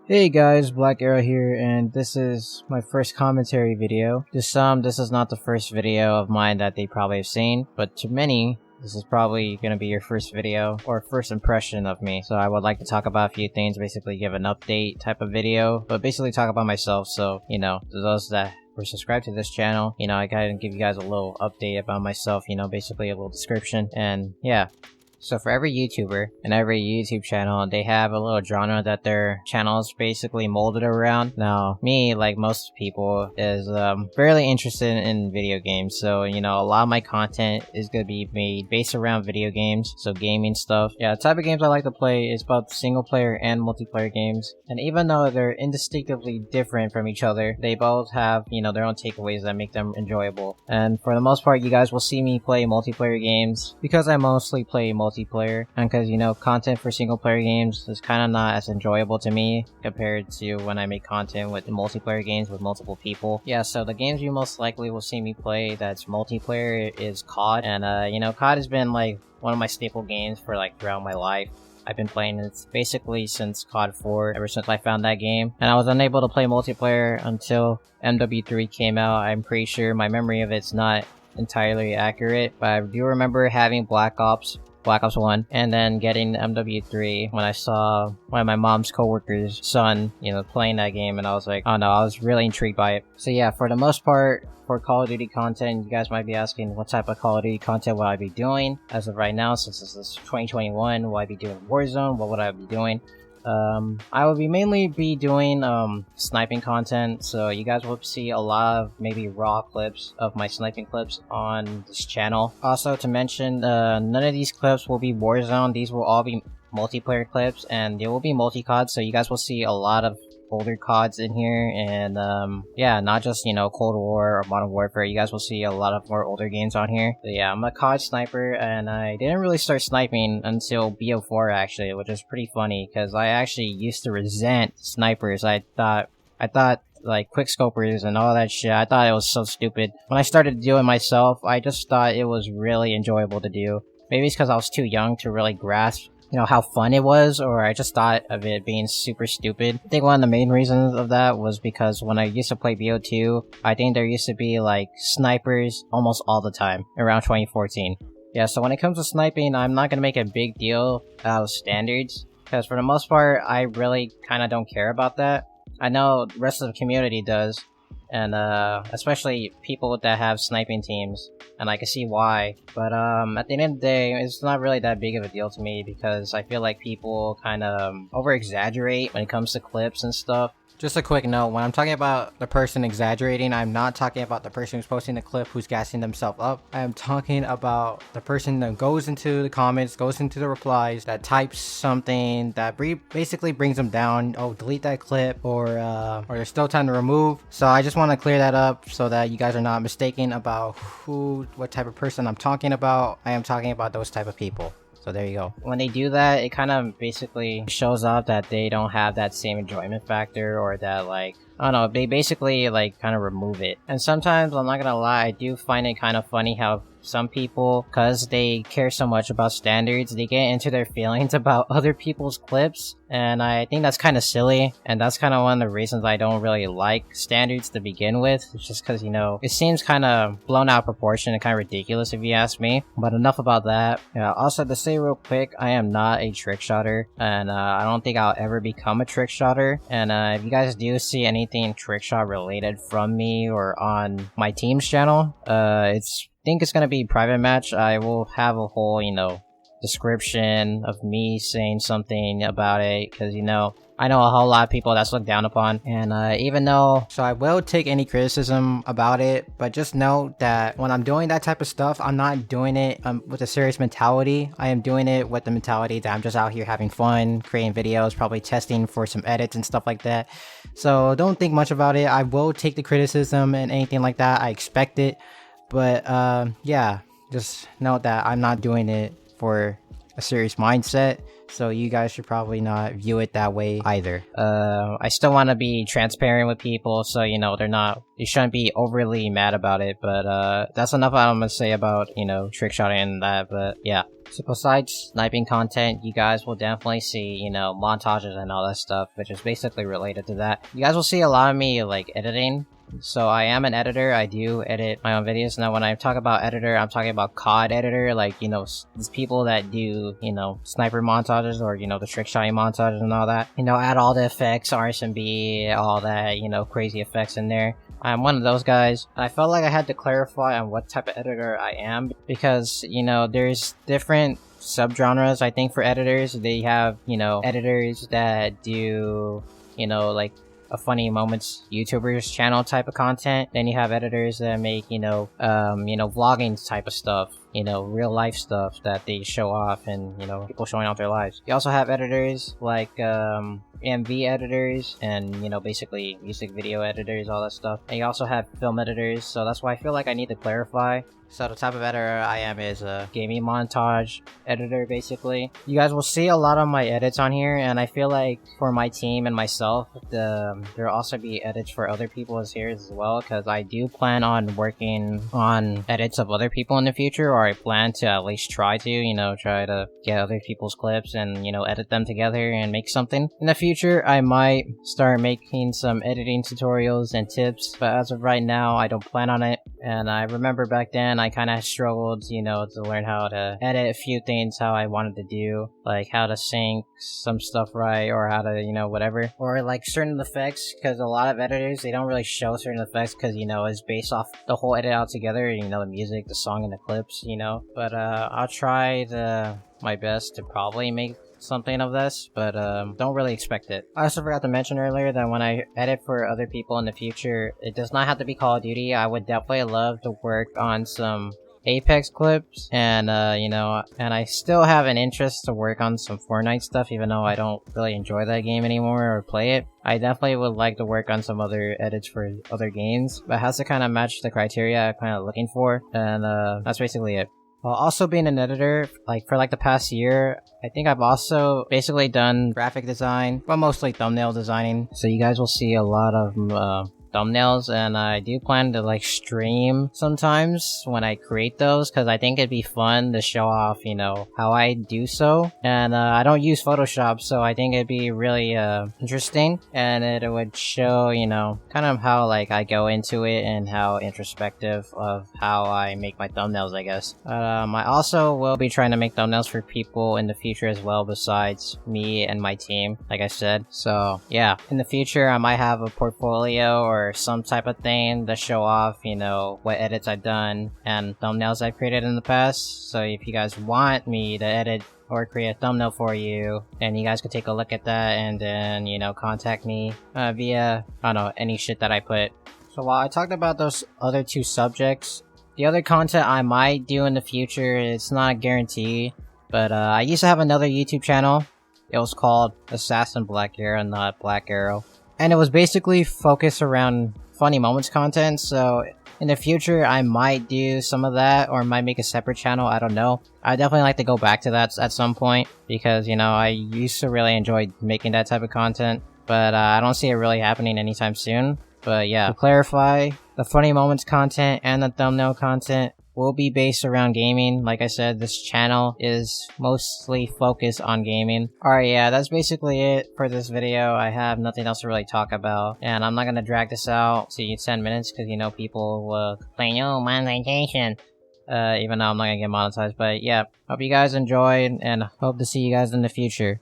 Hey guys, BlackArrow here, and this is my first commentary video. To some, this is not the first video of mine that they probably have seen, but to many, this is probably going to be your first video, or first impression of me. So I would like to talk about a few things, basically give an update type of video, but basically talk about myself, so, to those that were subscribed to this channel, I gotta give you guys a little update about myself, basically a little description, and yeah. So for every YouTuber and every YouTube channel, they have a little genre that their channel is basically molded around. Now, me, like most people, is fairly interested in video games. So, a lot of my content is going to be made based around video games. So gaming stuff. Yeah, the type of games I like to play is both single player and multiplayer games. And even though they're indistinctively different from each other, they both have, their own takeaways that make them enjoyable. And for the most part, you guys will see me play multiplayer games because I mostly play multiplayer, and because content for single player games is kind of not as enjoyable to me compared to when I make content with multiplayer games with multiple people. Yeah, so the games you most likely will see me play that's multiplayer is COD, and COD has been like one of my staple games for like throughout my life. I've been playing it basically since COD 4, ever since I found that game. And I was unable to play multiplayer until MW3 came out. I'm pretty sure my memory of it's not entirely accurate, but I do remember having Black Ops 1, and then getting MW3 when I saw one of my mom's coworkers' son, playing that game, and I was like, oh no, I was really intrigued by it. So yeah, for the most part, for Call of Duty content, you guys might be asking what type of Call of Duty content will I be doing. As of right now, since this is 2021, will I be doing Warzone? What would I be doing? I will mainly be doing sniping content, so you guys will see a lot of maybe raw clips of my sniping clips on this channel. Also to mention, none of these clips will be Warzone. These will all be multiplayer clips, and they will be multi-COD, so you guys will see a lot of older CODs in here, and yeah, not just Cold War or Modern Warfare. You guys will see a lot of more older games on here. But yeah, I'm a COD sniper, and I didn't really start sniping until BO4 actually, which is pretty funny because I actually used to resent snipers. I thought like quickscopers and all that shit, I thought it was so stupid. When I started doing it myself, I just thought it was really enjoyable to do. Maybe it's because I was too young to really grasp how fun it was, or I just thought of it being super stupid. I think one of the main reasons of that was because when I used to play BO2, I think there used to be like snipers almost all the time around 2014. Yeah, so when it comes to sniping, I'm not gonna make a big deal out of standards, because for the most part, I really kind of don't care about that. I know the rest of the community does, and especially people that have sniping teams, and I can see why. But at the end of the day, it's not really that big of a deal to me because I feel like people kind of over-exaggerate when it comes to clips and stuff. Just a quick note, when I'm talking about the person exaggerating, I'm not talking about the person who's posting the clip who's gassing themselves up. I am talking about the person that goes into the comments, goes into the replies, that types something that basically brings them down. Oh, delete that clip, or there's still time to remove. So I just want to clear that up so that you guys are not mistaken about what type of person I'm talking about. I am talking about those type of people. So there you go. When they do that, it kind of basically shows off that they don't have that same enjoyment factor, or that like, I don't know, they basically like kind of remove it. And sometimes, I'm not gonna lie, I do find it kind of funny how some people, because they care so much about standards, they get into their feelings about other people's clips, and I think that's kind of silly, and that's kind of one of the reasons I don't really like standards to begin with. It's just because, it seems kind of blown out of proportion and kind of ridiculous if you ask me. But enough about that. Also, to say real quick, I am not a trick shotter, and I don't think I'll ever become a trick shotter. And if you guys do see anything trick shot related from me or on my team's channel, I think it's gonna be private match. I will have a whole, description of me saying something about it, because, I know a whole lot of people that's looked down upon, and even though, so I will take any criticism about it, but just note that when I'm doing that type of stuff, I'm not doing it with a serious mentality. I am doing it with the mentality that I'm just out here having fun, creating videos, probably testing for some edits and stuff like that. So don't think much about it. I will take the criticism and anything like that. I expect it. But yeah, just note that I'm not doing it for a serious mindset, so you guys should probably not view it that way either. I still want to be transparent with people, so they you shouldn't be overly mad about it. But that's enough I'm gonna say about, you know, trick shotting and that. But yeah. So besides sniping content, you guys will definitely see, you know, montages and all that stuff, which is basically related to that. You guys will see a lot of me, like, editing. So I am an editor, I do edit my own videos. Now when I talk about editor, I'm talking about COD editor, like, you know, these people that do, you know, sniper montages or, you know, the trick shotting montages and all that. You know, add all the effects, RSMB, all that, you know, crazy effects in there. I'm one of those guys. I felt like I had to clarify on what type of editor I am because, you know, there's different subgenres. I think for editors, they have, you know, editors that do, you know, like a funny moments YouTubers channel type of content. Then you have editors that make, you know, vlogging type of stuff, you know, real life stuff that they show off and, you know, people showing off their lives. You also have editors like MV editors and, you know, basically music video editors, all that stuff. And you also have film editors, so that's why I feel like I need to clarify. So the type of editor I am is a gaming montage editor, basically. You guys will see a lot of my edits on here, and I feel like for my team and myself, there'll also be edits for other people here as well, because I do plan on working on edits of other people in the future, or I plan to at least try to, you know, try to get other people's clips and, you know, edit them together and make something. In the future, I might start making some editing tutorials and tips, but as of right now, I don't plan on it. And I remember back then, I kind of struggled, you know, to learn how to edit a few things how I wanted to do, like how to sync some stuff right, or how to, you know, whatever, or like certain effects, because a lot of editors, they don't really show certain effects because, you know, it's based off the whole edit out together, you know, the music, the song, and the clips, you know. But I'll try my best to probably make something of this, but don't really expect it. I also forgot to mention earlier that when I edit for other people in the future, it does not have to be Call of Duty. I would definitely love to work on some Apex clips, and you know, and I still have an interest to work on some Fortnite stuff, even though I don't really enjoy that game anymore or play it. I definitely would like to work on some other edits for other games, but it has to kind of match the criteria I'm kind of looking for, and that's basically it. While also being an editor, like for like the past year, I think I've also basically done graphic design, but mostly thumbnail designing. So you guys will see a lot of thumbnails, and I do plan to like stream sometimes when I create those, because I think it'd be fun to show off, you know, how I do so. And I don't use Photoshop, so I think it'd be really interesting, and it would show, you know, kind of how like I go into it and how introspective of how I make my thumbnails, I guess. I also will be trying to make thumbnails for people in the future as well, besides me and my team, like I said. So yeah, in the future I might have a portfolio or some type of thing to show off, you know, what edits I've done and thumbnails I've created in the past. So if you guys want me to edit or create a thumbnail for you, then you guys could take a look at that and then, you know, contact me via, I don't know, any shit that I put. So while I talked about those other two subjects, the other content I might do in the future, it's not a guarantee, but I used to have another YouTube channel. It was called Assassin BlackArrow, not BlackArrow. And it was basically focused around funny moments content, so in the future I might do some of that, or might make a separate channel, I don't know. I definitely like to go back to that at some point, because, you know, I used to really enjoy making that type of content, but I don't see it really happening anytime soon. But yeah, to clarify, the funny moments content and the thumbnail content will be based around gaming. Like I said, this channel is mostly focused on gaming. Alright, yeah, that's basically it for this video. I have nothing else to really talk about, and I'm not gonna drag this out to 10 minutes, because, you know, people will complain, oh, monetization, even though I'm not gonna get monetized. But yeah, hope you guys enjoyed, and hope to see you guys in the future.